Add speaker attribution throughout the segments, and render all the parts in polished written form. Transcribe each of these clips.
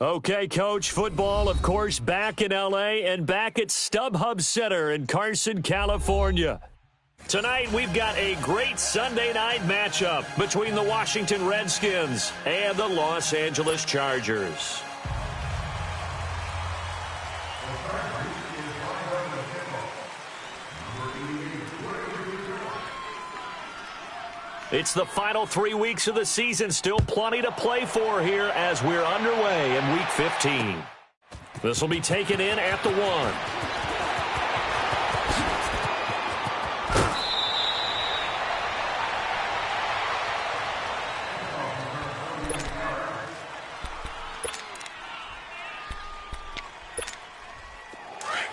Speaker 1: Okay, Coach, football, of course, back in L.A. and back at StubHub Center in Carson, California. Tonight, we've got a great Sunday night matchup between the Washington Redskins and the Los Angeles Chargers. It's the final 3 weeks of the season. Still plenty to play for here as we're underway in Week 15. This will be taken in at the 1.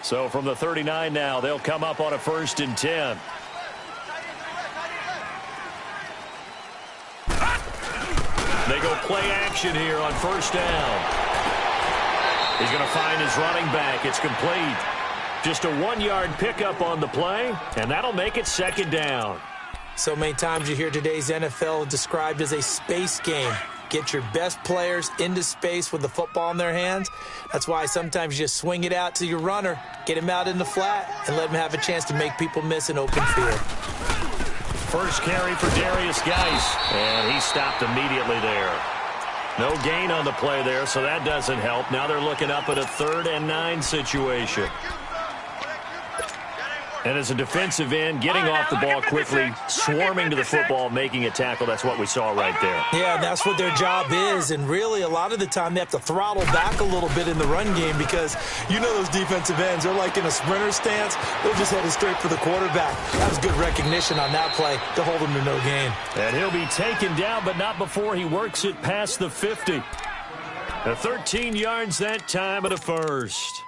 Speaker 1: So from the 39 now, they'll come up on a 1st and 10. They go play action here on 1st down. He's going to find his running back. It's complete. Just a 1-yard pickup on the play, and that'll make it 2nd down.
Speaker 2: So many times you hear today's NFL described as a space game. Get your best players into space with the football in their hands. That's why sometimes you just swing it out to your runner, get him out in the flat, and let him have a chance to make people miss an open field.
Speaker 1: First carry for Darius Geis, and he stopped immediately there. No gain on the play there, so that doesn't help. Now they're looking up at a 3rd and 9 situation. And as a defensive end, getting off the ball quickly, swarming to the football, making a tackle, that's what we saw right there.
Speaker 2: Yeah, that's what their job is, and really a lot of the time they have to throttle back a little bit in the run game because you know those defensive ends, they're like in a sprinter stance. They're just headed straight for the quarterback. That was good recognition on that play to hold him to no gain.
Speaker 1: And he'll be taken down, but not before he works it past the 50. 13 yards that time at a 1st.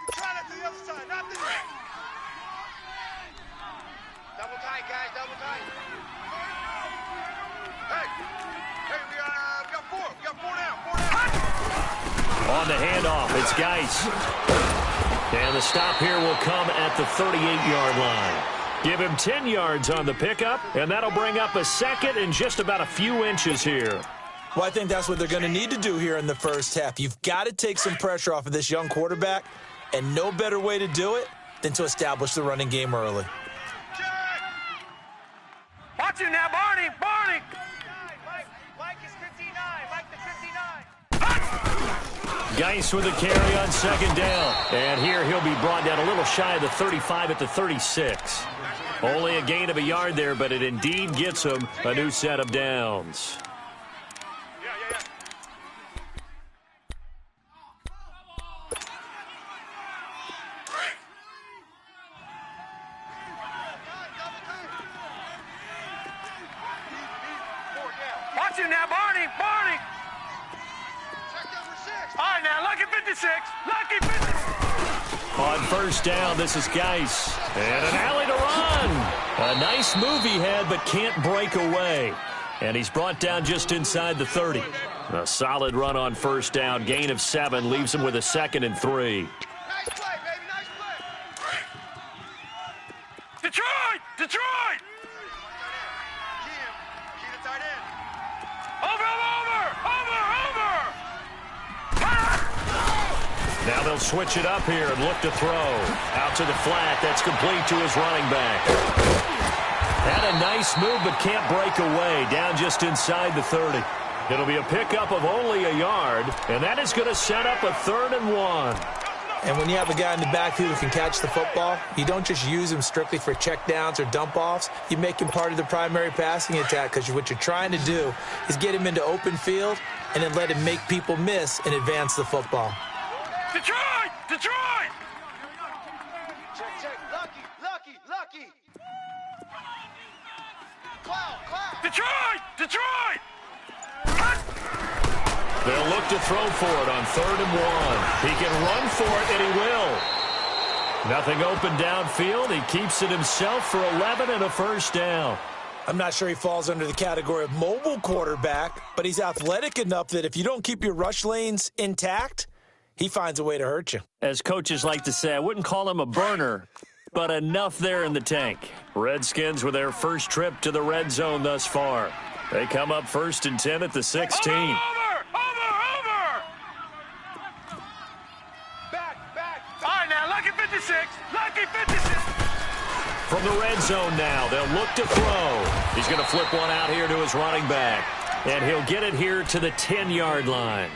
Speaker 1: On the handoff, it's Geis. And the stop here will come at the 38-yard line. Give him 10 yards on the pickup, and that'll bring up a 2nd and just about a few inches here.
Speaker 2: Well, I think that's what they're going to need to do here in the first half. You've got to take some pressure off of this young quarterback, and no better way to do it than to establish the running game early.
Speaker 3: Watch him now, Barney! Barney!
Speaker 1: Geis with a carry on 2nd down. And here he'll be brought down a little shy of the 35 at the 36. Only a gain of a yard there, but it indeed gets him a new set of downs.
Speaker 3: Watch him now, Barney! Barney! All right, now, lucky 56. Lucky 56.
Speaker 1: On 1st down, this is Geis. And an alley to run. A nice move he had, but can't break away. And he's brought down just inside the 30. A solid run on 1st down. Gain of 7 leaves him with a 2nd and 3.
Speaker 3: Nice play, baby. Nice play. Detroit! Detroit! Keep the tight end. Over!
Speaker 1: Now they'll switch it up here and look to throw. Out to the flat. That's complete to his running back. Had a nice move, but can't break away. Down just inside the 30. It'll be a pickup of only a yard, and that is going to set up a 3rd and 1.
Speaker 2: And when you have a guy in the backfield who can catch the football, you don't just use him strictly for checkdowns or dump-offs. You make him part of the primary passing attack because what you're trying to do is get him into open field and then let him make people miss and advance the football.
Speaker 3: Detroit! Detroit!
Speaker 4: Check. Lucky. Cloud.
Speaker 3: Detroit! Detroit!
Speaker 1: They'll look to throw for it on 3rd and 1. He can run for it, and he will. Nothing open downfield. He keeps it himself for 11 and a 1st down.
Speaker 2: I'm not sure he falls under the category of mobile quarterback, but he's athletic enough that if you don't keep your rush lanes intact, he finds a way to hurt you.
Speaker 1: As coaches like to say, I wouldn't call him a burner, but enough there in the tank. Redskins with their first trip to the red zone thus far. They come up 1st and 10 at the 16.
Speaker 3: Over! All right, now, lucky 56. Lucky 56.
Speaker 1: From the red zone now, they'll look to throw. He's going to flip one out here to his running back. And he'll get it here to the 10-yard line.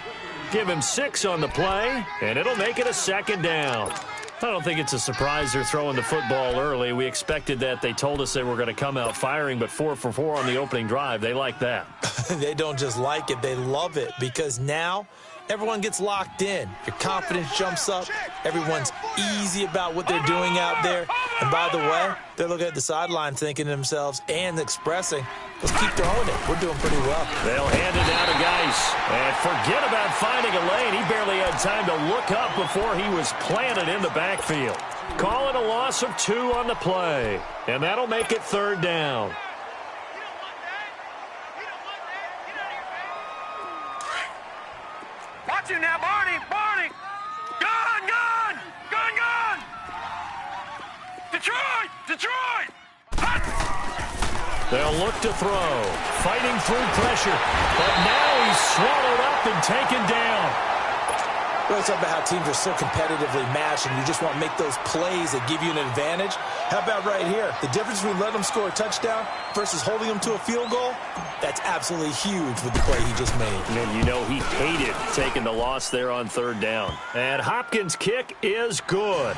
Speaker 1: Give him 6 on the play, and it'll make it a second down. I don't think it's a surprise they're throwing the football early. We expected that. They told us they were going to come out firing, but 4 for 4 on the opening drive. They like that.
Speaker 2: They don't just like it. They love it because now everyone gets locked in. Your confidence jumps up. Everyone's easy about what they're doing out there. And by the way, they're looking at the sideline thinking to themselves and expressing, let's keep throwing it. We're doing pretty well.
Speaker 1: They'll hand it down to Geis. And forget about finding a lane. He barely had time to look up before he was planted in the backfield. Call it a loss of 2 on the play. And that'll make it 3rd down.
Speaker 3: Watch him now, Barney. Barney. Gone, gone. Gone, gone. Detroit. Detroit.
Speaker 1: They'll look to throw. Fighting through pressure. But now he's swallowed up and taken down.
Speaker 2: We're talking about how teams are so competitively matched and you just want to make those plays that give you an advantage. How about right here? The difference between letting them score a touchdown versus holding them to a field goal, that's absolutely huge with the play he just made.
Speaker 1: And you know he hated taking the loss there on 3rd down. And Hopkins' kick is good.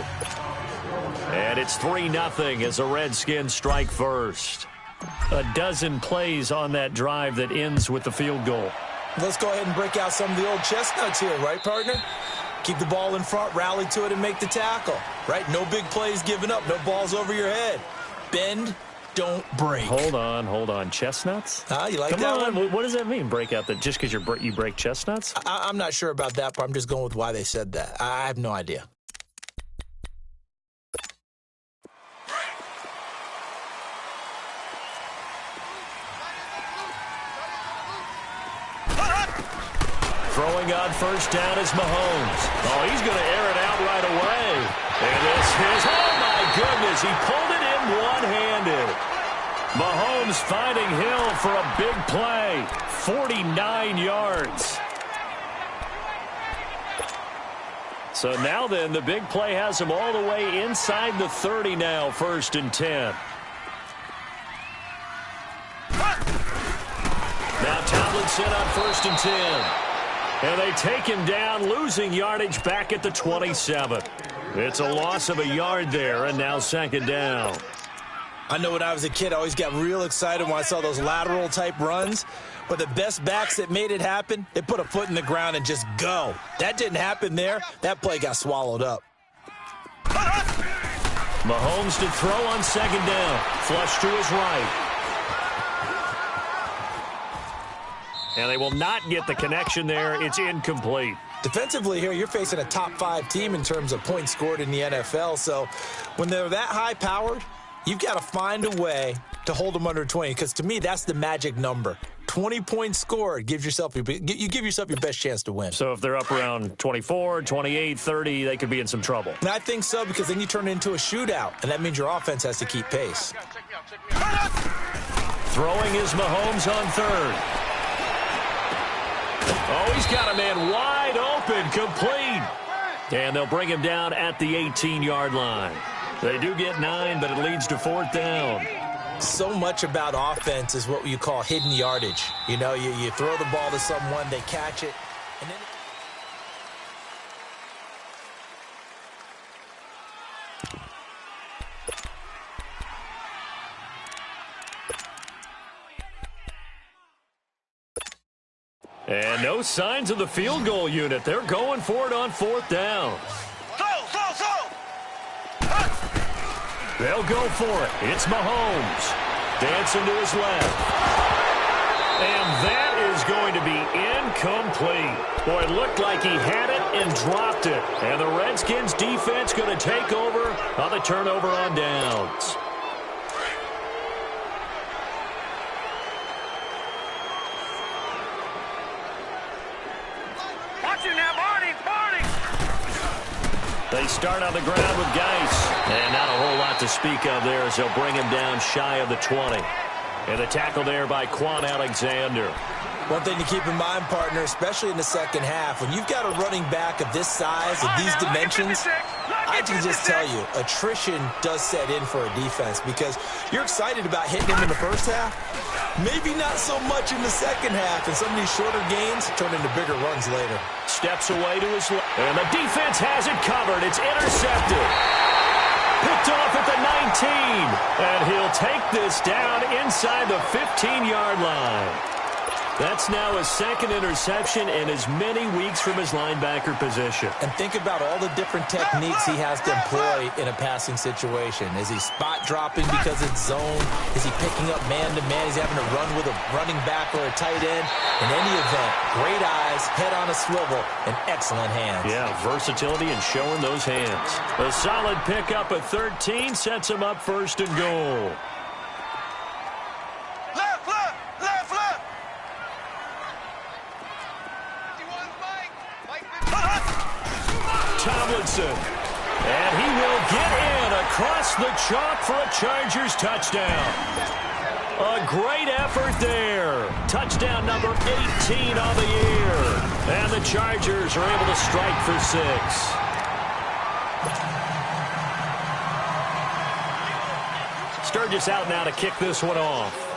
Speaker 1: And it's 3-0 as the Redskins strike first. A dozen plays on that drive that ends with the field goal.
Speaker 2: Let's go ahead and break out some of the old chestnuts here, right, partner? Keep the ball in front, rally to it, and make the tackle, right? No big plays given up, no balls over your head. Bend, don't break.
Speaker 1: Hold on. Chestnuts?
Speaker 2: You like
Speaker 1: Come
Speaker 2: that
Speaker 1: on.
Speaker 2: one?
Speaker 1: What does that mean, break out? Just because you break chestnuts?
Speaker 2: I'm not sure about that, but I'm just going with why they said that. I have no idea.
Speaker 1: Throwing on 1st down is Mahomes. Oh, he's going to air it out right away. And this is, oh my goodness, he pulled it in one-handed. Mahomes finding Hill for a big play. 49 yards. So now then, the big play has him all the way inside the 30 now, 1st and 10. Now Tomlinson on 1st and 10. And they take him down, losing yardage back at the 27. It's a loss of a yard there, and now 2nd down.
Speaker 2: I know when I was a kid, I always got real excited when I saw those lateral-type runs. But the best backs that made it happen, they put a foot in the ground and just go. That didn't happen there. That play got swallowed up.
Speaker 1: Mahomes to throw on 2nd down. Flush to his right. And they will not get the connection there. It's incomplete.
Speaker 2: Defensively here, you're facing a top-5 team in terms of points scored in the NFL. So when they're that high-powered, you've got to find a way to hold them under 20. Because to me, that's the magic number. 20 points scored. You give yourself your best chance to win.
Speaker 1: So if they're up around 24, 28, 30, they could be in some trouble.
Speaker 2: And I think so, because then you turn it into a shootout. And that means your offense has to keep pace.
Speaker 1: Throwing is Mahomes on 3rd. Oh, he's got a man wide open, complete. And they'll bring him down at the 18-yard line. They do get 9, but it leads to 4th down.
Speaker 2: So much about offense is what you call hidden yardage. You know, you throw the ball to someone, they catch it, and then...
Speaker 1: And no signs of the field goal unit. They're going for it on 4th down. They'll go for it. It's Mahomes. Dancing to his left. And that is going to be incomplete. Boy, it looked like he had it and dropped it. And the Redskins defense going to take over on the turnover on downs. They start on the ground with Geis. And not a whole lot to speak of there as they'll bring him down shy of the 20. And the tackle there by Quan Alexander.
Speaker 2: One thing to keep in mind, partner, especially in the second half, when you've got a running back of this size, of these dimensions, I can just tell you, attrition does set in for a defense because you're excited about hitting him in the first half. Maybe not so much in the second half, and some of these shorter gains turn into bigger runs later.
Speaker 1: Steps away to his left, and the defense has it covered. It's intercepted. Picked off at the 19, and he'll take this down inside the 15-yard line. That's now his second interception in as many weeks from his linebacker position.
Speaker 2: And think about all the different techniques he has to employ in a passing situation. Is he spot dropping because it's zone? Is he picking up man-to-man? He's having to run with a running back or a tight end. In any event, great eyes, head on a swivel, and excellent hands.
Speaker 1: Yeah, versatility and showing those hands. A solid pickup at 13 sets him up first and goal. Tomlinson, and he will get in across the chalk for a Chargers touchdown. A great effort there. Touchdown number 18 on the year. And the Chargers are able to strike for 6. Sturgis out now to kick this one off.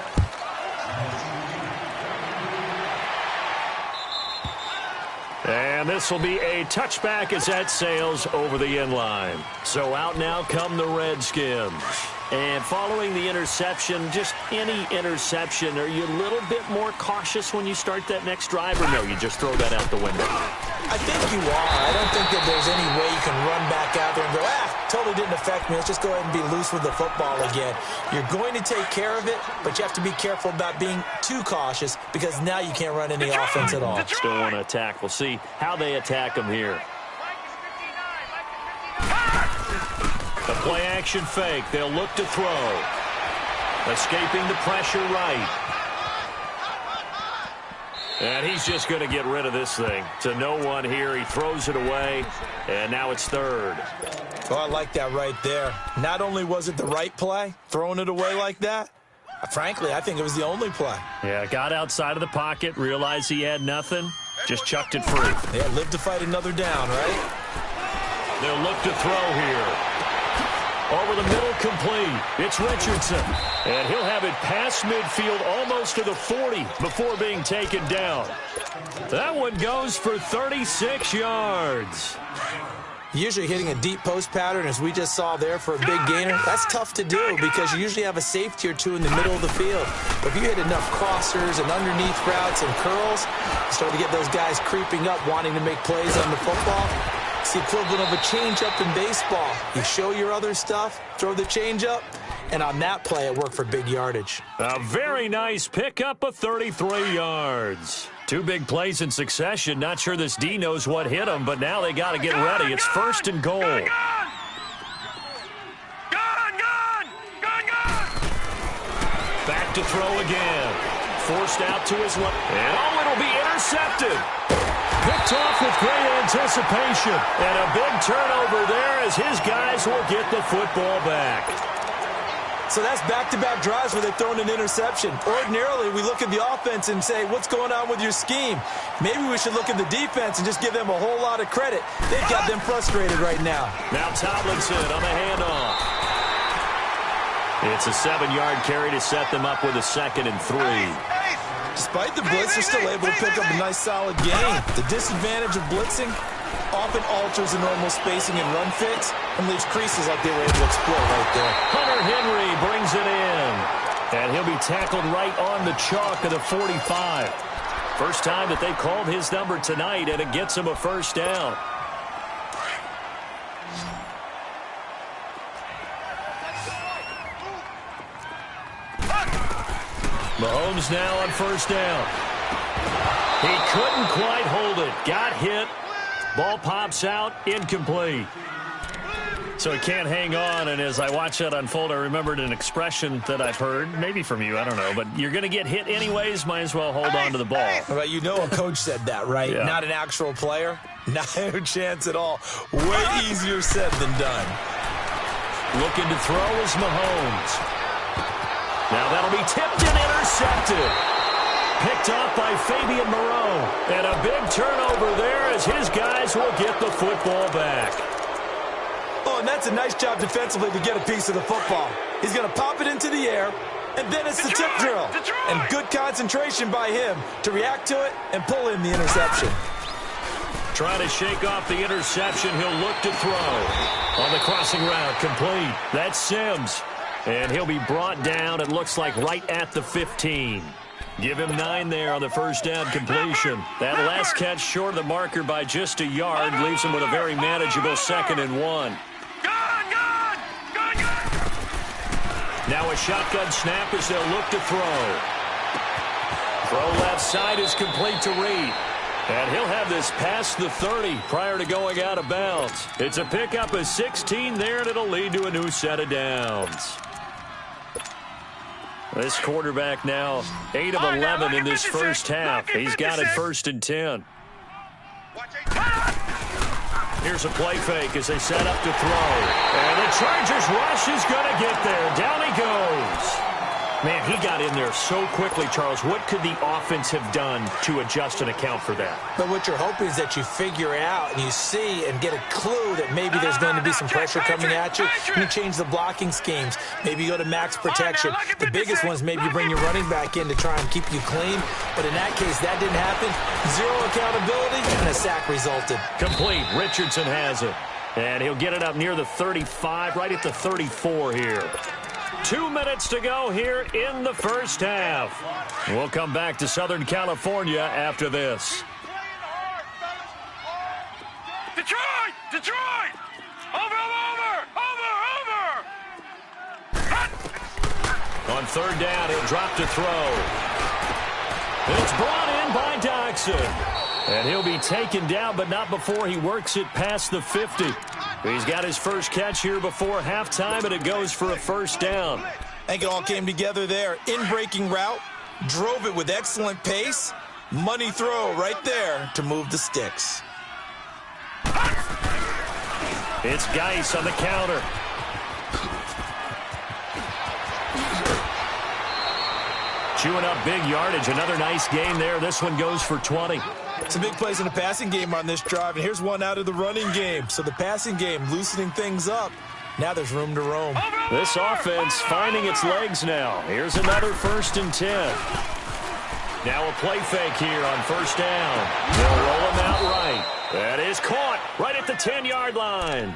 Speaker 1: And this will be a touchback as that sails over the end line. So out now come the Redskins. And following the interception, just any interception, are you a little bit more cautious when you start that next drive, or no, you just throw that out the window?
Speaker 2: I think you are. I don't think that there's any way you can run back out there and go, totally didn't affect me. Let's just go ahead and be loose with the football again. You're going to take care of it, but you have to be careful about being too cautious because now you can't run any offense at all.
Speaker 1: Still want to attack. We'll see how they attack him here. The play-action fake. They'll look to throw. Escaping the pressure right. And he's just going to get rid of this thing. To no one here. He throws it away, and now it's third.
Speaker 2: Oh, I like that right there. Not only was it the right play, throwing it away like that, frankly, I think it was the only play.
Speaker 1: Yeah, got outside of the pocket, realized he had nothing, just chucked it free.
Speaker 2: Yeah, live to fight another down, right?
Speaker 1: They'll look to throw here. Over the middle, complete. It's Richardson. And he'll have it past midfield almost to the 40 before being taken down. That one goes for 36 yards.
Speaker 2: Usually hitting a deep post pattern, as we just saw there for a big gainer, that's tough to do because you usually have a safety or two in the middle of the field. But if you hit enough crossers and underneath routes and curls, you start to get those guys creeping up, wanting to make plays on the football. It's the equivalent of a changeup in baseball. You show your other stuff, throw the changeup, and on that play, it worked for big yardage.
Speaker 1: A very nice pickup of 33 yards. Two big plays in succession. Not sure this D knows what hit him, but now they got to get ready. It's first and goal.
Speaker 3: Gone!
Speaker 1: Back to throw again. Forced out to his left. And it'll be intercepted. Picked off with great anticipation. And a big turnover there as his guys will get the football back.
Speaker 2: So that's back-to-back drives where they've thrown an interception. Ordinarily, we look at the offense and say, what's going on with your scheme? Maybe we should look at the defense and just give them a whole lot of credit. They've got them frustrated right now.
Speaker 1: Now Tomlinson on the handoff. It's a 7-yard carry to set them up with a 2nd and 3.
Speaker 2: Despite the blitz, they're still able to pick up a nice, solid gain. The disadvantage of blitzing often alters the normal spacing and run fits and leaves creases like they were able to exploit right there.
Speaker 1: Hunter Henry brings it in. And he'll be tackled right on the chalk of the 45. First time that they called his number tonight, and it gets him a first down. Mahomes now on first down. He couldn't quite hold it. Got hit. Ball pops out. Incomplete. So he can't hang on, and as I watch that unfold, I remembered an expression that I've heard, maybe from you, I don't know, but you're going to get hit anyways, might as well hold on to the ball.
Speaker 2: Well, you know a coach said that, right?
Speaker 1: Yeah.
Speaker 2: Not an actual player. Not a chance at all. Way easier said than done.
Speaker 1: Looking to throw is Mahomes. Now that'll be tipped and intercepted. picked off by Fabian Moreau. And a big turnover there as his guys will get the football back.
Speaker 2: Oh, and that's a nice job defensively to get a piece of the football. He's going to pop it into the air, and then it's the tip drill. And good concentration by him to react to it and pull in the interception.
Speaker 1: Trying to shake off the interception. He'll look to throw. On the crossing route, complete. That's Sims. And he'll be brought down, it looks like, right at the 15. Give him 9 there on the first down completion. That last catch short of the marker by just a yard leaves him with a very manageable 2nd and 1. Now a shotgun snap as they'll look to throw. Throw left side is complete to Reed. And he'll have this past the 30 prior to going out of bounds. It's a pickup of 16 there, and it'll lead to a new set of downs. This quarterback now 8 of 11 in this first half. He's got it 1st and 10. Here's a play fake as they set up to throw. And the Chargers rush is going to get there. Down he goes. Man, he got in there so quickly, Charles. What could the offense have done to adjust and account for that?
Speaker 2: But what you're hoping is that you figure out and you see and get a clue that maybe there's going to be some pressure coming at you. And you change the blocking schemes. Maybe you go to max protection. The biggest one is maybe you bring your running back in to try and keep you clean. But in that case, that didn't happen. 0 accountability, and a sack resulted.
Speaker 1: Complete. Richardson has it. And he'll get it up near the 35, right at the 34 here. 2 minutes to go here in the first half. We'll come back to Southern California after this.
Speaker 3: Detroit! Detroit! Over!
Speaker 1: On 3rd down, he'll drop to throw. It's brought in by Doxson. And he'll be taken down, but not before he works it past the 50. He's got his first catch here before halftime, and it goes for a 1st down.
Speaker 2: I think it all came together there. In-breaking route, drove it with excellent pace. Money throw right there to move the sticks.
Speaker 1: It's Geis on the counter. Chewing up big yardage. Another nice gain there. This one goes for 20.
Speaker 2: Some big plays in the passing game on this drive, and here's one out of the running game. So the passing game loosening things up. Now there's room to roam.
Speaker 1: This offense finding its legs now. Here's another 1st and 10. Now a play fake here on 1st down. They'll roll him out right. That is caught right at the 10-yard line.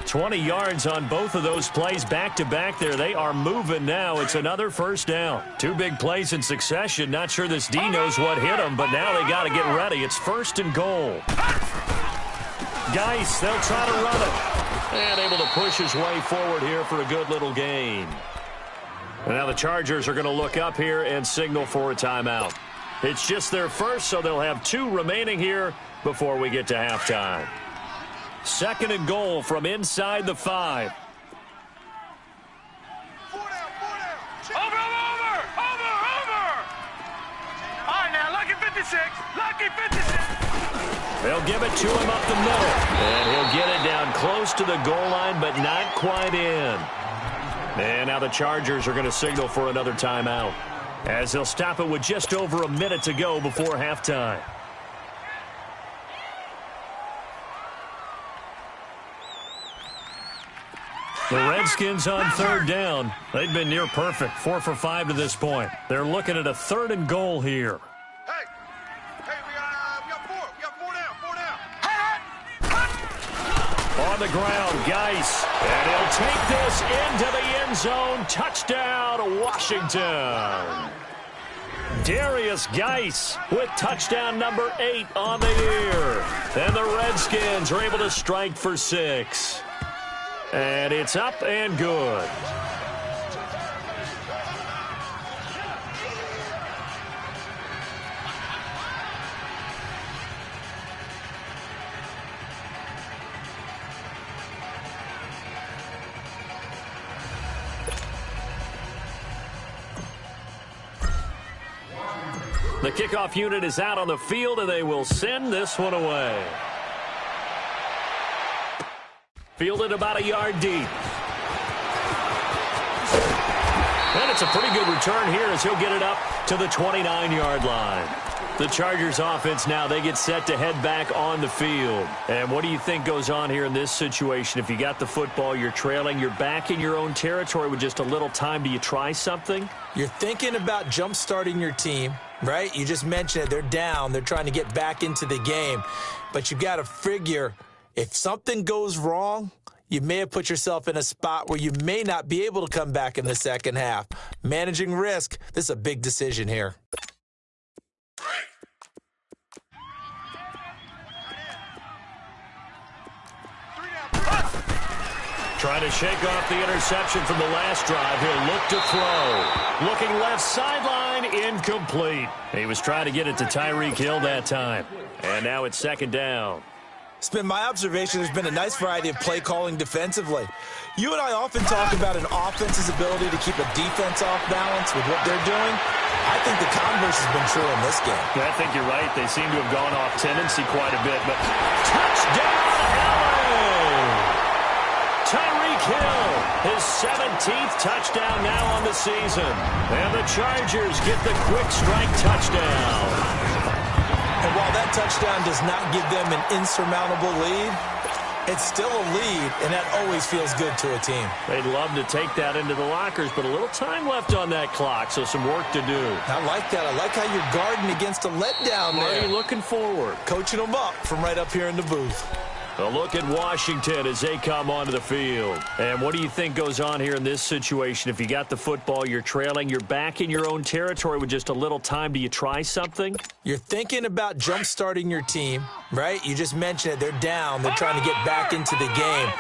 Speaker 1: 20 yards on both of those plays back-to-back there. They are moving now. It's another 1st down. 2 big plays in succession. Not sure this D knows what hit them, but now they got to get ready. It's 1st and goal. Geis, they'll try to run it. And able to push his way forward here for a good little gain. And now the Chargers are going to look up here and signal for a timeout. It's just their first, so they'll have 2 remaining here before we get to halftime. 2nd and goal from inside the 5.
Speaker 3: Over! All right, now, lucky 56. Lucky 56.
Speaker 1: They'll give it to him up the middle. And he'll get it down close to the goal line, but not quite in. And now the Chargers are going to signal for another timeout, as they'll stop it with just over a minute to go before halftime. The Redskins on 3rd down. They've been near perfect, 4 for 5 to this point. They're looking at a 3rd and goal here.
Speaker 4: Hey, we got 4. We got 4 down.
Speaker 1: On the ground, Geis. And he'll take this into the end zone. Touchdown, Washington. Darius Geis with touchdown number 8 on the year. And the Redskins are able to strike for 6. And it's up and good. The kickoff unit is out on the field, and they will send this one away. Fielded about a yard deep. And it's a pretty good return here as he'll get it up to the 29-yard line. The Chargers offense now, they get set to head back on the field. And what do you think goes on here in this situation? If you got the football, you're trailing, you're back in your own territory with just a little time. Do you try something?
Speaker 2: You're thinking about jump-starting your team, right? You just mentioned it. They're down. They're trying to get back into the game. But you got to figure if something goes wrong, you may have put yourself in a spot where you may not be able to come back in the second half. Managing risk, this is a big decision here.
Speaker 1: Trying to shake off the interception from the last drive. He'll look to throw. Looking left sideline, incomplete. He was trying to get it to Tyreek Hill that time. And now it's second down.
Speaker 2: It's been my observation there's been a nice variety of play calling defensively. You and I often talk about an offense's ability to keep a defense off balance with what they're doing. I think the converse has been true in this game.
Speaker 1: I think you're right. They seem to have gone off tendency quite a bit. But touchdown, LA! Tyreek Hill, his 17th touchdown now on the season. And the Chargers get the quick strike touchdown.
Speaker 2: And while that touchdown does not give them an insurmountable lead, it's still a lead, and that always feels good to a team.
Speaker 1: They'd love to take that into the lockers, but a little time left on that clock, so some work to do.
Speaker 2: I like that. I like how you're guarding against a letdown there.
Speaker 1: Are you looking forward?
Speaker 2: Coaching them up from right up here in the booth.
Speaker 1: A look at Washington as they come onto the field. And what do you think goes on here in this situation? If you got the football, you're trailing, you're back in your own territory with just a little time. Do you try something?
Speaker 2: You're thinking about jump-starting your team, right? You just mentioned it. They're down. They're trying to get back into the game.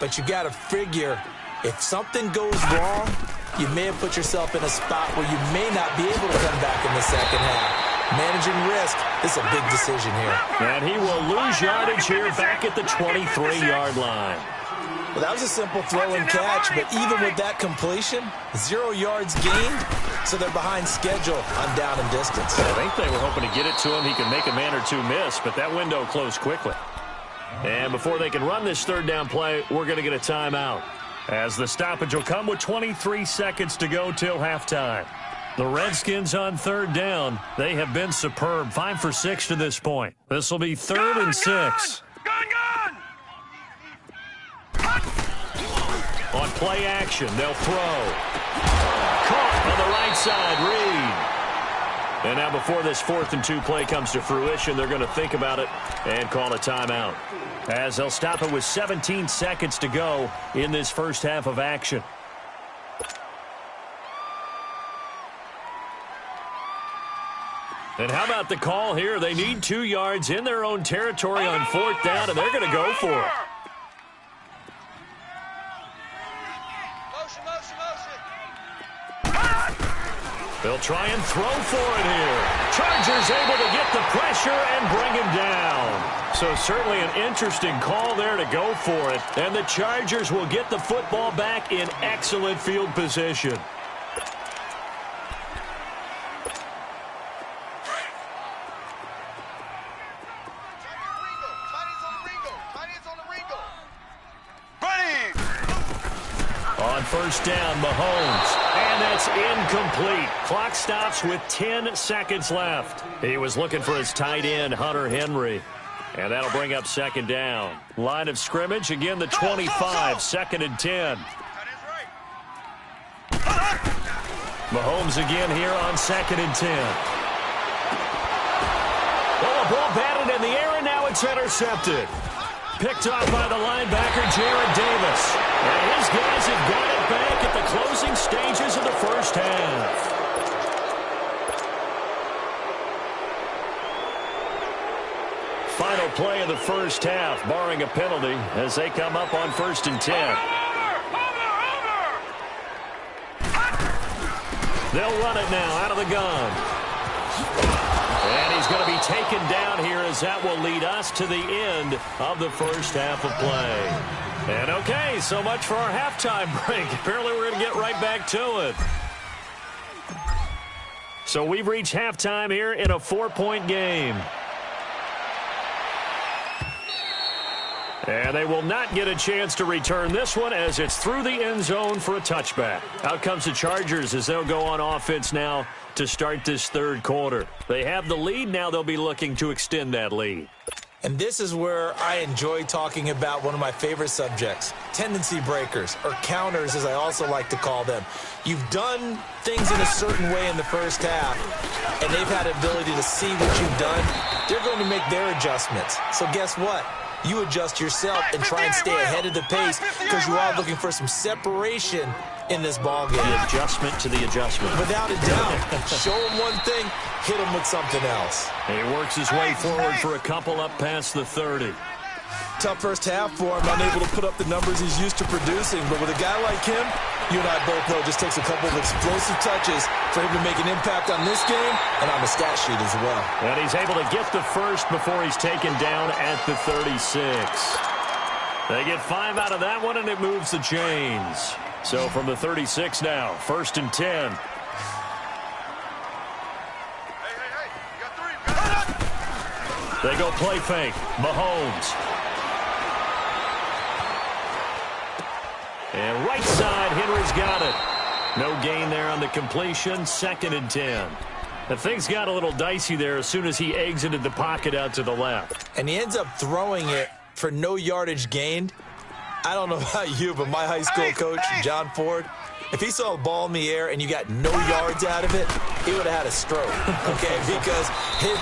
Speaker 2: But you got to figure if something goes wrong, you may have put yourself in a spot where you may not be able to come back in the second half. Managing risk, this is a big decision here.
Speaker 1: And he will lose yardage here back at the 23-yard line.
Speaker 2: Well, that was a simple throw and catch, but even with that completion, 0 yards gained, so they're behind schedule on down and distance.
Speaker 1: I think they were hoping to get it to him. He could make a man or two miss, but that window closed quickly. And before they can run this third down play, we're going to get a timeout, as the stoppage will come with 23 seconds to go till halftime. The Redskins on third down. They have been superb. 5 for 6 to this point. This will be third and 6.
Speaker 3: Gun!
Speaker 1: On play action, they'll throw. Caught on the right side, Reed. And now before this 4th and 2 play comes to fruition, they're going to think about it and call a timeout, as they'll stop it with 17 seconds to go in this first half of action. And how about the call here? They need 2 yards in their own territory on 4th down, and they're going to go for it. They'll try and throw for it here. Chargers able to get the pressure and bring him down. So certainly an interesting call there to go for it. And the Chargers will get the football back in excellent field position. On first down, Mahomes. And that's incomplete. Clock stops with 10 seconds left. He was looking for his tight end, Hunter Henry. And that'll bring up second down. Line of scrimmage, again the 25, 2nd and 10. Mahomes again here on 2nd and 10. Well, a ball batted in the air, and now it's intercepted. Picked off by the linebacker, Jarrad Davis. And his guys have got it back at the closing stages of the first half. Final play of the first half, barring a penalty, as they come up on 1st and 10. They'll run it now out of the gun. And he's going to be taken down here, as that will lead us to the end of the first half of play. And okay, so much for our halftime break. Apparently we're going to get right back to it. So we've reached halftime here in a 4-point game. And they will not get a chance to return this one as it's through the end zone for a touchback. Out comes the Chargers as they'll go on offense now to start this third quarter. They have the lead. Now they'll be looking to extend that lead.
Speaker 2: And this is where I enjoy talking about one of my favorite subjects, tendency breakers, or counters as I also like to call them. You've done things in a certain way in the first half, and they've had the ability to see what you've done. They're going to make their adjustments. So guess what? You adjust yourself and try and stay ahead of the pace because you are looking for some separation in this ball game.
Speaker 1: The adjustment to the adjustment.
Speaker 2: Without a doubt. Show him one thing, hit him with something else.
Speaker 1: He works his way forward for a couple up past the 30.
Speaker 2: Tough first half for him, unable to put up the numbers he's used to producing. But with a guy like him, you and I both know it just takes a couple of explosive touches for him to make an impact on this game and on the stat sheet as well.
Speaker 1: And he's able to get the first before he's taken down at the 36. They get 5 out of that one, and it moves the chains. So from the 36 now, 1st and 10.
Speaker 4: Hey, you got 3.
Speaker 1: They go play fake. Mahomes. And right side, Henry's got it. No gain there on the completion. 2nd and 10. And things got a little dicey there as soon as he exited the pocket out to the left.
Speaker 2: And he ends up throwing it for no yardage gained. I don't know about you, but my high school coach, John Ford, if he saw a ball in the air and you got no yards out of it, he would have had a stroke, okay? Because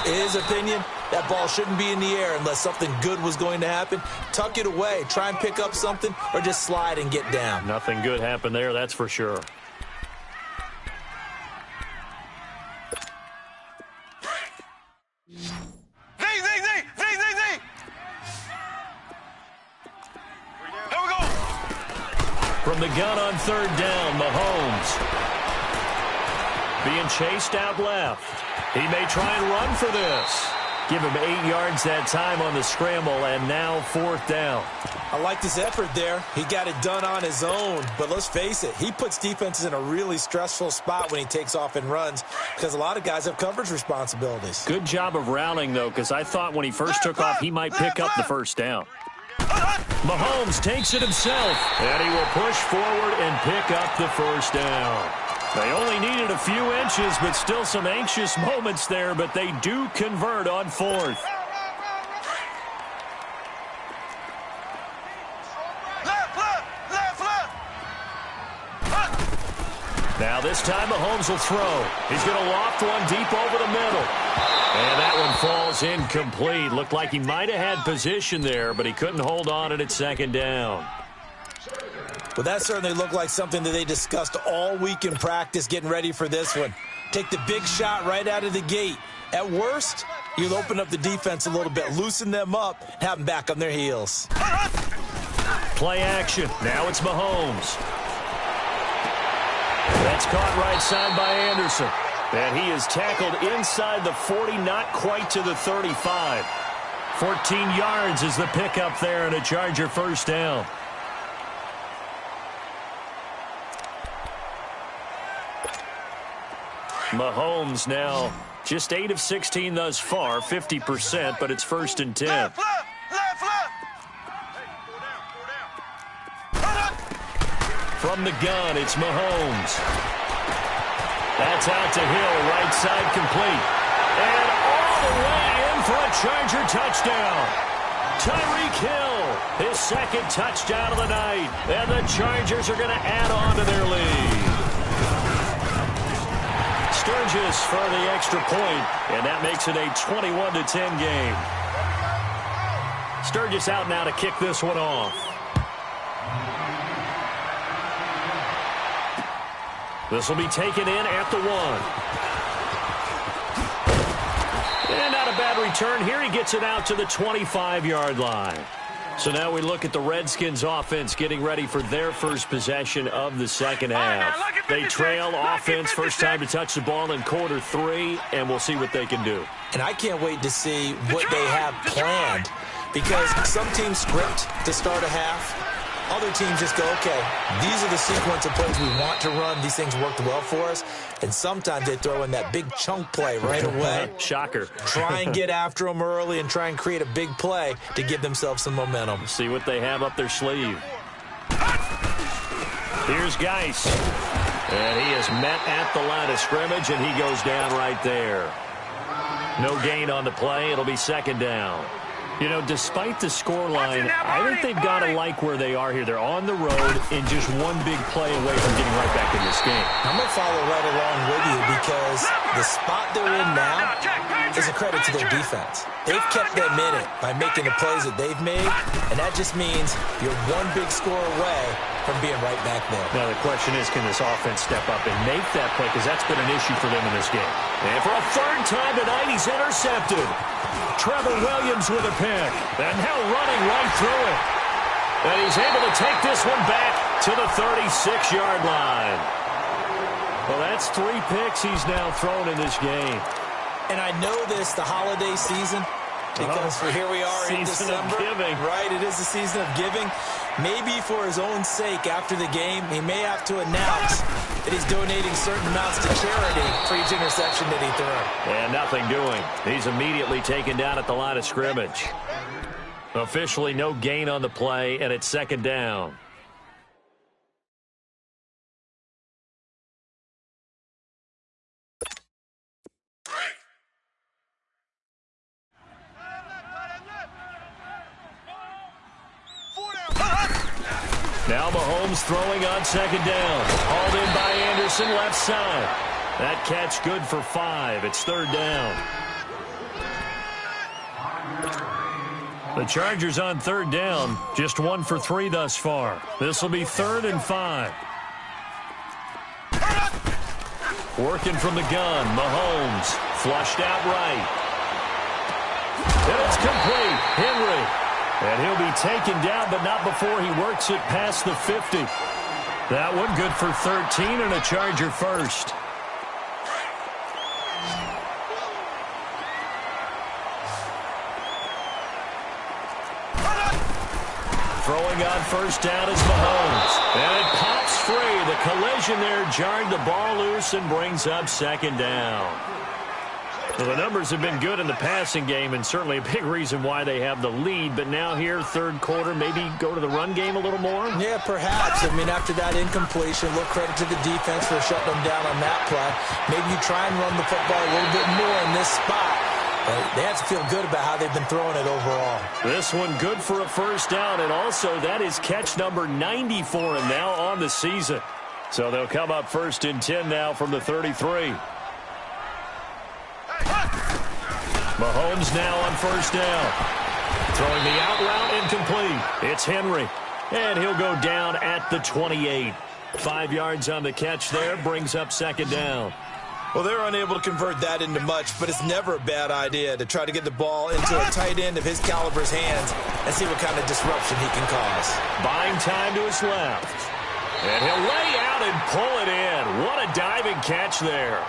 Speaker 2: his opinion, that ball shouldn't be in the air unless something good was going to happen. Tuck it away, try and pick up something, or just slide and get down.
Speaker 1: Nothing good happened there, that's for sure. From the gun on 3rd down, Mahomes. Being chased out left. He may try and run for this. Give him 8 yards that time on the scramble, and now 4th down.
Speaker 2: I like his effort there. He got it done on his own. But let's face it, he puts defenses in a really stressful spot when he takes off and runs because a lot of guys have coverage responsibilities.
Speaker 1: Good job of rallying, though, because I thought when he first took off, he might pick up the 1st down. Mahomes takes it himself, and he will push forward and pick up the 1st down. They only needed a few inches, but still some anxious moments there, but they do convert on 4th. Now this time Mahomes will throw. He's going to loft one deep over the middle. And that one falls incomplete. Looked like he might have had position there, but he couldn't hold on it at 2nd down.
Speaker 2: Well, that certainly looked like something that they discussed all week in practice getting ready for this one. Take the big shot right out of the gate. At worst, you'll open up the defense a little bit, loosen them up, and have them back on their heels.
Speaker 1: Play action. Now it's Mahomes. That's caught right side by Anderson. And he is tackled inside the 40, not quite to the 35. 14 yards is the pickup there, and a Charger 1st down. Mahomes now just 8 of 16 thus far, 50%, but it's 1st and 10.
Speaker 4: Left.
Speaker 1: From the gun, it's Mahomes. That's out to Hill, right side complete. And all the way in for a Charger touchdown. Tyreek Hill, his 2nd touchdown of the night. And the Chargers are going to add on to their lead. Sturgis for the extra point, and that makes it a 21-10 game. Sturgis out now to kick this one off. This will be taken in at the 1. And not a bad return here. He gets it out to the 25-yard line. So now we look at the Redskins offense getting ready for their first possession of the second half. They trail offense, first time to touch the ball in quarter 3, and we'll see what they can do.
Speaker 2: And I can't wait to see what they have planned because some teams script to start a half. Other teams just go, okay, these are the sequence of plays we want to run. These things worked well for us. And sometimes they throw in that big chunk play right away.
Speaker 1: Shocker.
Speaker 2: Try and get after them early and try and create a big play to give themselves some momentum.
Speaker 1: See what they have up their sleeve. Here's Geis. And he is met at the line of scrimmage, and he goes down right there. No gain on the play. It'll be second down. You know, despite the scoreline, I think they've got to like where they are here. They're on the road and just one big play away from getting right back in this game.
Speaker 2: I'm going to follow right along with you because the spot they're in now is a credit to their defense. They've kept them in it by making the plays that they've made, and that just means you're one big score away from being right back there.
Speaker 1: Now, the question is, can this offense step up and make that play? Because that's been an issue for them in this game. And for a third time tonight, he's intercepted. Trevor Williams with a pick. And now running right through it. And he's able to take this one back to the 36-yard line. Well, that's 3 picks he's now thrown in this game.
Speaker 2: And I know this, the holiday season, because here we are in December.
Speaker 1: Season of giving.
Speaker 2: Right, it is the season of giving. Maybe for his own sake after the game, he may have to announce that he's donating certain amounts to charity for each interception that he threw.
Speaker 1: And nothing doing. He's immediately taken down at the line of scrimmage. Officially no gain on the play, and it's second down. Now Mahomes throwing on second down. Hauled in by Anderson, left side. That catch good for 5. It's third down. The Chargers on third down, just 1 for 3 thus far. This will be 3rd and 5. Working from the gun, Mahomes flushed out right. And it's complete. Henry. And he'll be taken down, but not before he works it past the 50. That one good for 13 and a Charger first. Throwing on first down is Mahomes. And it pops free. The collision there jarred the ball loose and brings up second down. Well, the numbers have been good in the passing game and certainly a big reason why they have the lead. But now here, third quarter, maybe go to the run game a little more?
Speaker 2: Yeah, perhaps. I mean, after that incompletion, a little credit to the defense for shutting them down on that play. Maybe you try and run the football a little bit more in this spot. But they have to feel good about how they've been throwing it overall.
Speaker 1: This one good for a first down, and also that is catch number 90 for him now on the season. So they'll come up 1st and 10 now from the 33. Mahomes now on first down. Throwing the out route incomplete. It's Henry. And he'll go down at the 28. 5 yards on the catch there. Brings up second down.
Speaker 2: Well, they're unable to convert that into much, but it's never a bad idea to try to get the ball into a tight end of his caliber's hands and see what kind of disruption he can cause.
Speaker 1: Buying time to his left. And he'll lay out and pull it in. What a diving catch there.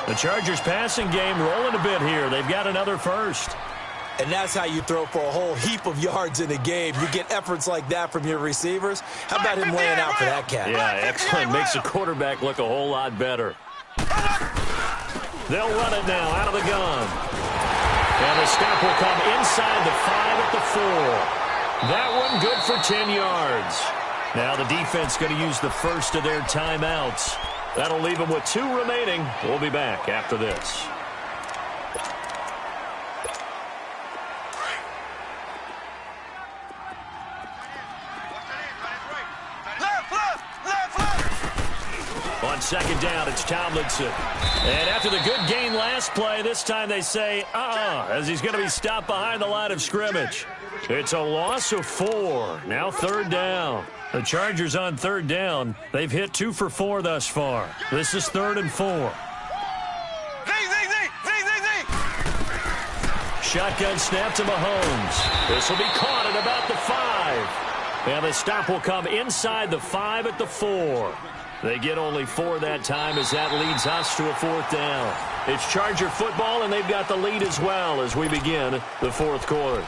Speaker 1: The Chargers passing game rolling a bit here. They've got another first.
Speaker 2: And that's how you throw for a whole heap of yards in a game. You get efforts like that from your receivers. How about him laying out for that catch?
Speaker 1: Yeah, excellent. Makes the quarterback look a whole lot better. They'll run it now out of the gun. And the stop will come inside the 5 at the 4. That one good for 10 yards. Now the defense going to use the first of their timeouts. That'll leave them with 2 remaining. We'll be back after this. On second down, it's Tomlinson. And after the good gain last play, this time they say, as he's going to be stopped behind the line of scrimmage. It's a loss of 4. Now third down. The Chargers on third down. They've hit 2 for 4 thus far. This is 3rd and 4. Shotgun snap to Mahomes. This will be caught at about the 5. And the stop will come inside the 5 at the 4. They get only 4 that time as that leads us to a 4th down. It's Charger football, and they've got the lead as well as we begin the 4th quarter.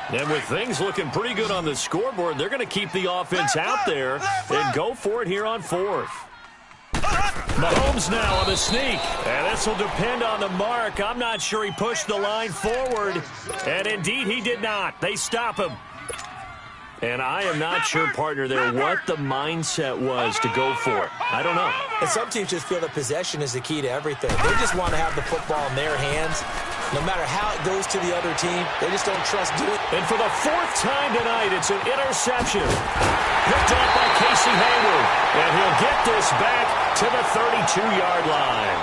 Speaker 1: And with things looking pretty good on the scoreboard, they're going to keep the offense out there and go for it here on fourth. Mahomes now on the sneak. And this will depend on the mark. I'm not sure he pushed the line forward. And indeed, he did not. They stop him. And I am not sure, partner, there what the mindset was to go for it. I don't know.
Speaker 2: And some teams just feel that possession is the key to everything. They just want to have the football in their hands. No matter how it goes to the other team, they just don't trust doing it.
Speaker 1: And for the fourth time tonight, it's an interception. Picked up by Casey Hayward. And he'll get this back to the 32-yard line.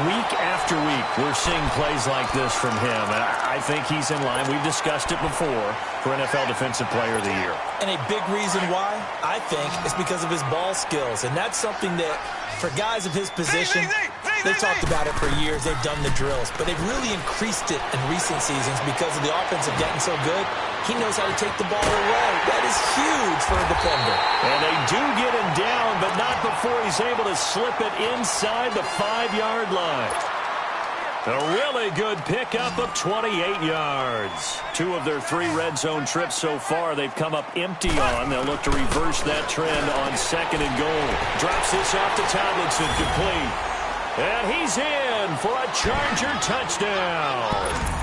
Speaker 1: Week after week, we're seeing plays like this from him. And I think he's in line. We've discussed it before for NFL Defensive Player of the Year.
Speaker 2: And a big reason why, I think, is because of his ball skills. And that's something that, for guys of his position, they've talked about it for years. They've done the drills. But they've really increased it in recent seasons because of the offense have gotten so good. He knows how to take the ball away. That is huge for a defender.
Speaker 1: And they do get him down, but not before he's able to slip it inside the 5-yard line. A really good pickup of 28 yards. 2 of their 3 red zone trips so far they've come up empty on. They'll look to reverse that trend on 2nd and goal. Drops this off to Tomlinson, complete. And he's in for a Charger touchdown.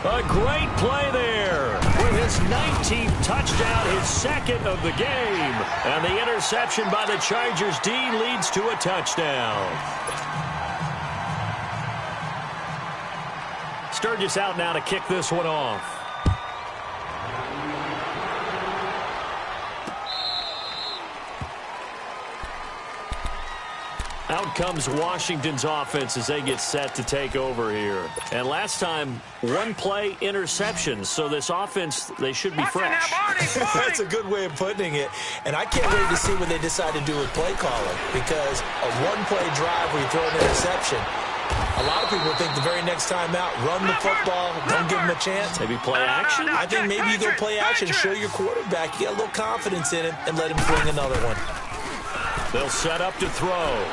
Speaker 1: A great play there with his 19th touchdown, his 2nd of the game. And the interception by the Chargers D leads to a touchdown. Sturgis out now to kick this one off. Out comes Washington's offense as they get set to take over here. And last time, 1 play interception. So this offense, they should be fresh.
Speaker 2: That's a good way of putting it. And I can't wait to see what they decide to do with play calling. Because a 1-play drive where you throw an interception, a lot of people think the very next time out, run the football, don't give them a chance.
Speaker 1: Maybe play action?
Speaker 2: I think maybe you go play action, show your quarterback, you got a little confidence in him, and let him bring another one.
Speaker 1: They'll set up to throw.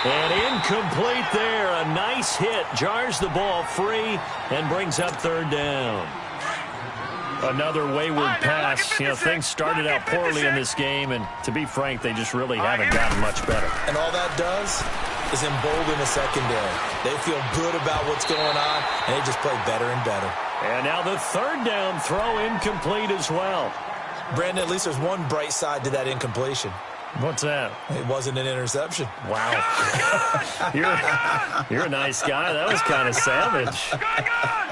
Speaker 1: And incomplete there. A nice hit. Jars the ball free and brings up 3rd down. Another wayward pass. You know, things started out poorly in this game, and to be frank, they just really haven't gotten much better.
Speaker 2: And all that does is embolden the secondary. They feel good about what's going on, and they just play better and better.
Speaker 1: And now the 3rd down throw incomplete as well.
Speaker 2: Brandon, at least there's one bright side to that incompletion.
Speaker 1: What's that?
Speaker 2: It wasn't an interception.
Speaker 1: Wow. You're a nice guy. That was kind of savage.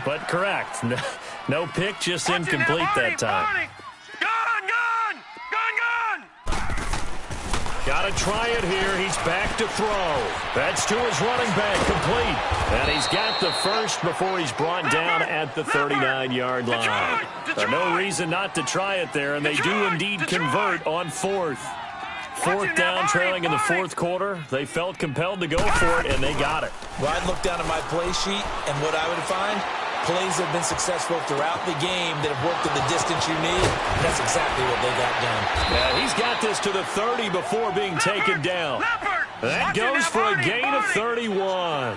Speaker 1: But correct. No pick, just incomplete that time. Got to try it here. He's back to throw. That's to his running back, complete. And he's got the first before he's brought down at the 39-yard line. No reason not to try it there, and they do indeed convert on 4th. 4th down, trailing in the 4th quarter. They felt compelled to go for it, and they got it.
Speaker 2: Well, I'd look down at my play sheet, and what I would find, plays that have been successful throughout the game that have worked at the distance you need. That's exactly what they got done.
Speaker 1: Yeah, he's got this to the 30 before being taken down. That goes for a gain of 31.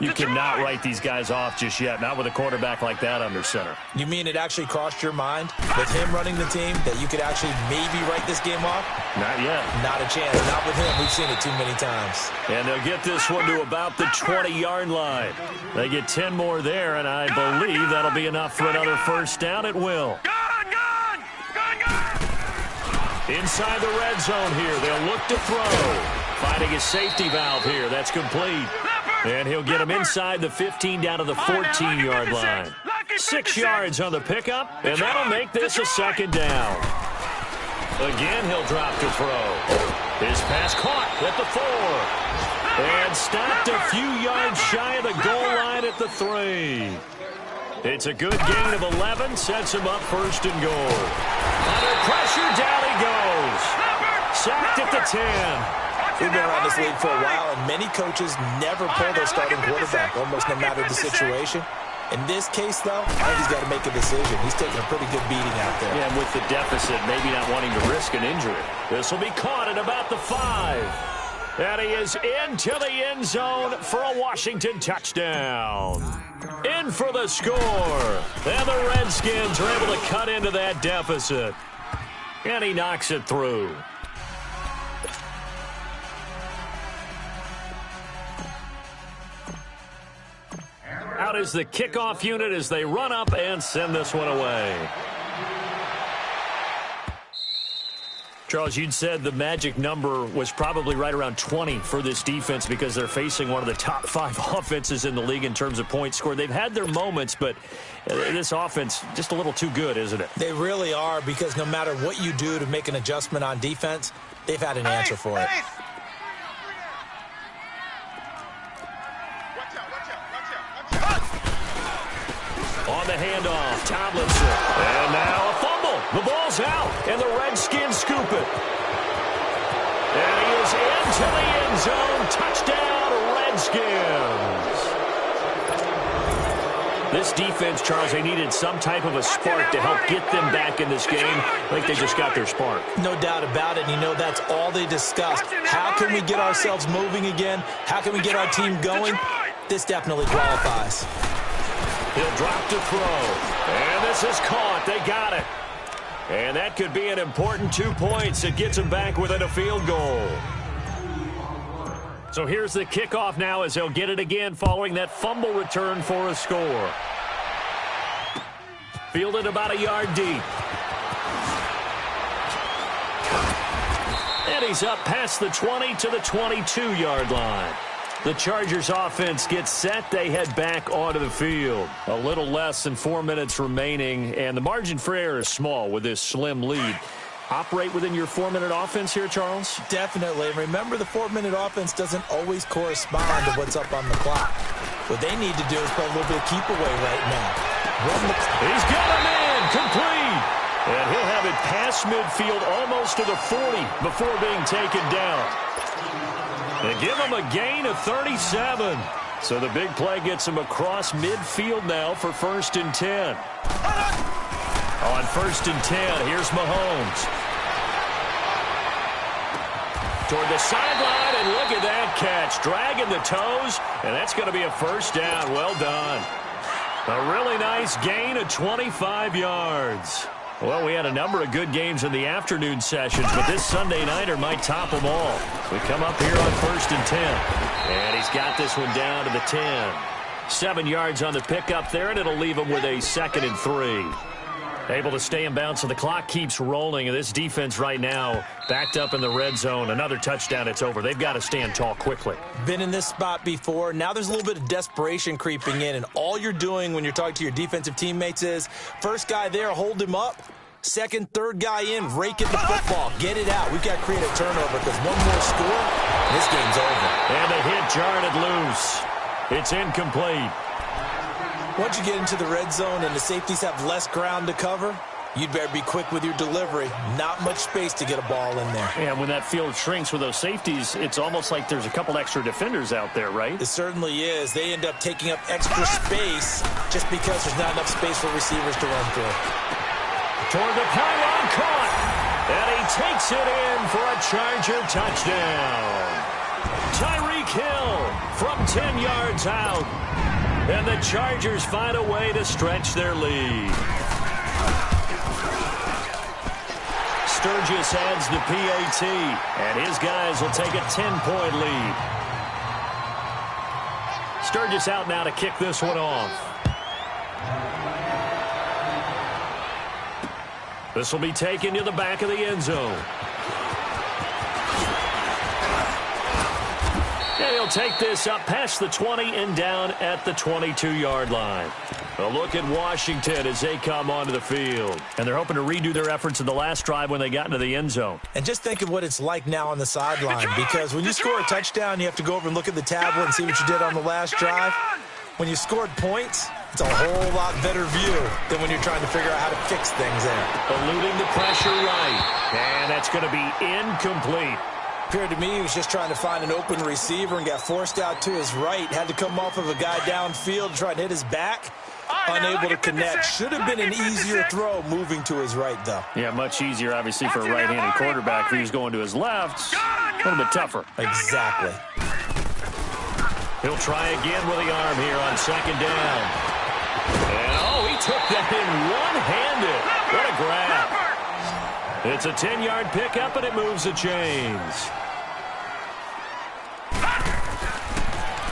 Speaker 1: You cannot write these guys off just yet, not with a quarterback like that under center.
Speaker 2: You mean it actually crossed your mind with him running the team that you could actually maybe write this game off?
Speaker 1: Not yet.
Speaker 2: Not a chance. Not with him. We've seen it too many times.
Speaker 1: And they'll get this one to about the 20-yard line. They get 10 more there, and I believe that'll be enough for another 1st down. It will. Inside the red zone here. They'll look to throw. Finding a safety valve here. That's complete. And he'll get him inside the 15 down to the 14-yard line. 6 yards on the pickup, and that'll make this a 2nd down. Again, he'll drop to throw. His pass caught at the 4. And stopped a few yards shy of the goal line at the 3. It's a good gain of 11. Sets him up 1st and goal. Under pressure, down he goes. Sacked at the 10.
Speaker 2: We've been around this league for a while, and many coaches never pull their starting quarterback, almost no matter the situation. In this case, though, I think he's got to make a decision. He's taking a pretty good beating out there.
Speaker 1: Yeah, and with the deficit, maybe not wanting to risk an injury. This will be caught at about the 5. And he is into the end zone for a Washington touchdown. In for the score. And the Redskins are able to cut into that deficit. And he knocks it through. Out is the kickoff unit as they run up and send this one away. Charles, you'd said the magic number was probably right around 20 for this defense because they're facing one of the top 5 offenses in the league in terms of points scored. They've had their moments, but this offense just a little too good, isn't it?
Speaker 2: They really are, because no matter what you do to make an adjustment on defense, they've had an answer for it.
Speaker 1: On the handoff, Tomlinson. And now a fumble. The ball's out, and the Redskins scoop it. And he is into the end zone. Touchdown, Redskins. This defense, Charles, they needed some type of a spark to help get them back in this game. I think they just got their spark.
Speaker 2: No doubt about it. And you know, that's all they discussed. How can we get ourselves moving again? How can we get our team going? This definitely qualifies.
Speaker 1: He'll drop to throw. And this is caught. They got it. And that could be an important 2 points. It gets them back within a field goal. So here's the kickoff now as they'll get it again following that fumble return for a score. Fielded about a yard deep. And he's up past the 20 to the 22-yard line. The Chargers offense gets set. They head back onto the field. A little less than 4 minutes remaining, and the margin for error is small with this slim lead. Operate within your 4-minute offense here, Charles?
Speaker 2: Definitely. Remember, the 4-minute offense doesn't always correspond to what's up on the clock. What they need to do is play a little bit of keep away right now.
Speaker 1: He's got a man complete. And he'll have it past midfield almost to the 40 before being taken down. They give him a gain of 37. So the big play gets him across midfield now for 1st and 10. On 1st and 10, here's Mahomes. Toward the sideline, and look at that catch. Dragging the toes, and that's going to be a 1st down. Well done. A really nice gain of 25 yards. Well, we had a number of good games in the afternoon sessions, but this Sunday nighter might top them all. We come up here on 1st and 10. And he's got this one down to the 10. 7 yards on the pickup there, and it'll leave him with a 2nd and 3. Able to stay in bounds, so the clock keeps rolling, and this defense right now backed up in the red zone. Another touchdown, it's over. They've got to stand tall quickly.
Speaker 2: Been in this spot before. Now there's a little bit of desperation creeping in, and all you're doing when you're talking to your defensive teammates is, first guy there, hold him up. Second, third guy in, rake at the football. Get it out. We've got to create a turnover because one more score, and this game's over.
Speaker 1: And the hit jarred it loose. It's incomplete.
Speaker 2: Once you get into the red zone and the safeties have less ground to cover, you'd better be quick with your delivery. Not much space to get a ball in there.
Speaker 1: And when that field shrinks with those safeties, it's almost like there's a couple extra defenders out there, right?
Speaker 2: It certainly is. They end up taking up extra space just because there's not enough space for receivers to run through.
Speaker 1: Toward the pylon, caught. And he takes it in for a Charger touchdown. Tyreek Hill from 10 yards out. And the Chargers find a way to stretch their lead. Sturgis adds the PAT, and his guys will take a 10-point lead. Sturgis out now to kick this one off. This will be taken to the back of the end zone. And he'll take this up past the 20 and down at the 22-yard line. A look at Washington as they come onto the field. And they're hoping to redo their efforts in the last drive when they got into the end zone.
Speaker 2: And just think of what it's like now on the sideline, because when you score a touchdown, you have to go over and look at the tablet and see what you did on the last drive. When you scored points, it's a whole lot better view than when you're trying to figure out how to fix things there.
Speaker 1: Eluding the pressure right. And that's going to be incomplete.
Speaker 2: Appeared to me he was just trying to find an open receiver and got forced out to his right. Had to come off of a guy downfield to try and hit his back. Unable to connect. Should have been an easier throw moving to his right, though.
Speaker 1: Yeah, much easier, obviously, for a right-handed quarterback. If he was going to his left, little bit tougher.
Speaker 2: Exactly.
Speaker 1: He'll try again with the arm here on second down. And, oh, he took that in one-handed. What a grab. It's a 10-yard pickup, and it moves the chains.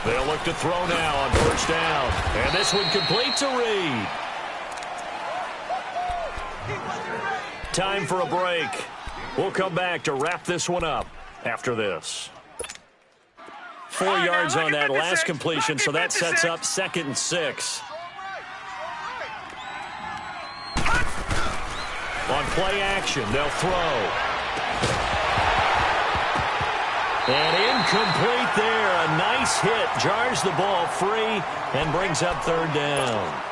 Speaker 1: They'll look to throw now on first down. And this one complete to Reed. Time for a break. We'll come back to wrap this one up after this. 4 yards on that last completion, so that sets up 2nd and 6. On play action, they'll throw. And incomplete there. A nice hit. Jars the ball free and brings up 3rd down.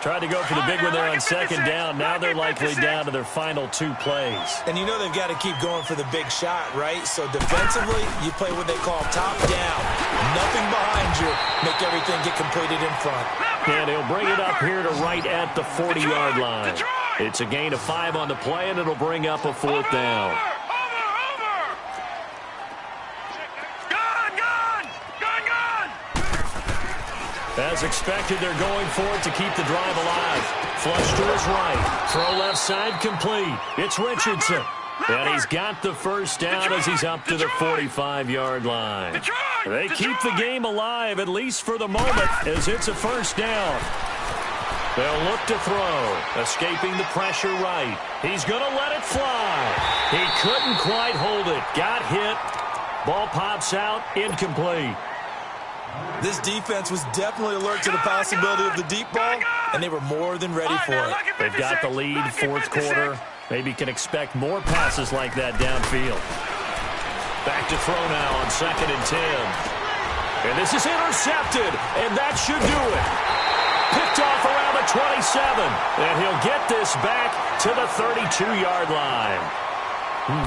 Speaker 1: Tried to go for the big one there on second down. Now they're likely down to their final 2 plays.
Speaker 2: And you know they've got to keep going for the big shot, right? So defensively, you play what they call top down. Nothing behind you. Make everything get completed in front.
Speaker 1: And he'll bring it up here to right at the 40-yard line. It's a gain of 5 on the play, and it'll bring up a 4th down. As expected, they're going for it to keep the drive alive. Flush to his right. Throw left side complete. It's Richardson. And he's got the first down as he's up to the 45-yard line. They keep the game alive, at least for the moment, as it's a first down. They'll look to throw. Escaping the pressure right. He's going to let it fly. He couldn't quite hold it. Got hit. Ball pops out. Incomplete.
Speaker 2: This defense was definitely alert to the possibility of the deep ball, and they were more than ready for it.
Speaker 1: They've got the lead, 4th quarter. Maybe can expect more passes like that downfield. Back to throw now on 2nd and 10. And this is intercepted, and that should do it. Picked off around the 27, and he'll get this back to the 32-yard line.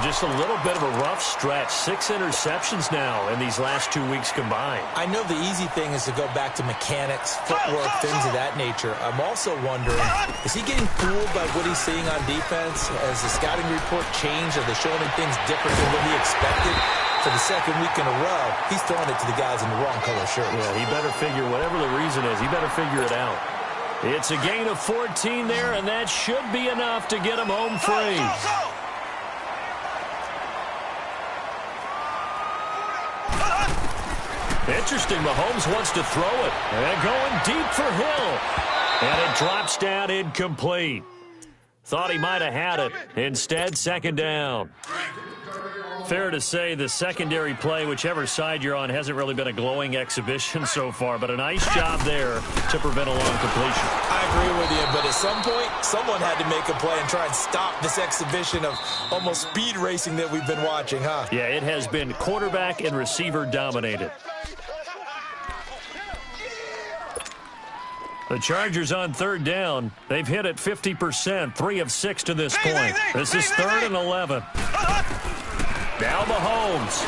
Speaker 1: Just a little bit of a rough stretch. 6 interceptions now in these last 2 weeks combined.
Speaker 2: I know the easy thing is to go back to mechanics, footwork, things of that nature. I'm also wondering, is he getting fooled by what he's seeing on defense? Has the scouting report changed? Are they showing him things different than what he expected? For the 2nd week in a row, he's throwing it to the guys in the wrong color shirts.
Speaker 1: Yeah, he better figure, whatever the reason is, he better figure it out. It's a gain of 14 there, and that should be enough to get him home free. Interesting, Mahomes wants to throw it. And going deep for Hill. And it drops down incomplete. Thought he might have had it. Instead, 2nd down. Fair to say the secondary play, whichever side you're on, hasn't really been a glowing exhibition so far, but a nice job there to prevent a long completion.
Speaker 2: I agree with you, but at some point, someone had to make a play and try and stop this exhibition of almost speed racing that we've been watching, huh?
Speaker 1: Yeah, it has been quarterback and receiver dominated. The Chargers on 3rd down. They've hit it 50%, 3 of 6 to this point. This is 3rd and 11. Now Mahomes.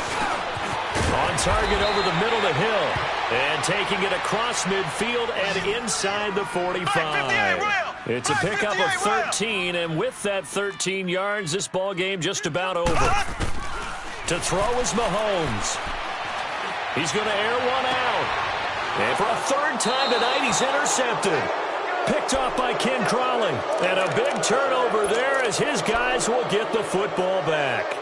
Speaker 1: On target over the middle to Hill. And taking it across midfield and inside the 45. It's a pickup of 13, and with that 13 yards, this ball game just about over. To throw is Mahomes. He's going to air one out. And for a 3rd time tonight, he's intercepted. Picked off by Ken Crawley. And a big turnover there as his guys will get the football back.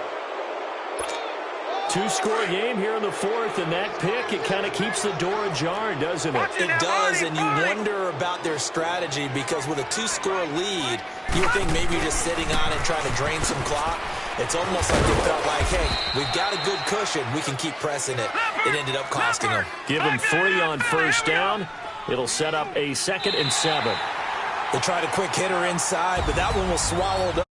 Speaker 1: 2-score game here in the 4th, and that pick, it kind of keeps the door ajar, doesn't it?
Speaker 2: It does, and you wonder about their strategy because with a 2-score lead, you think maybe you're just sitting on it trying to drain some clock. It's almost like they felt like, hey, we've got a good cushion. We can keep pressing it. It ended up costing them.
Speaker 1: Give him 3 on first down. It'll set up a 2nd and 7.
Speaker 2: They tried a quick hitter inside, but that one was swallowed up.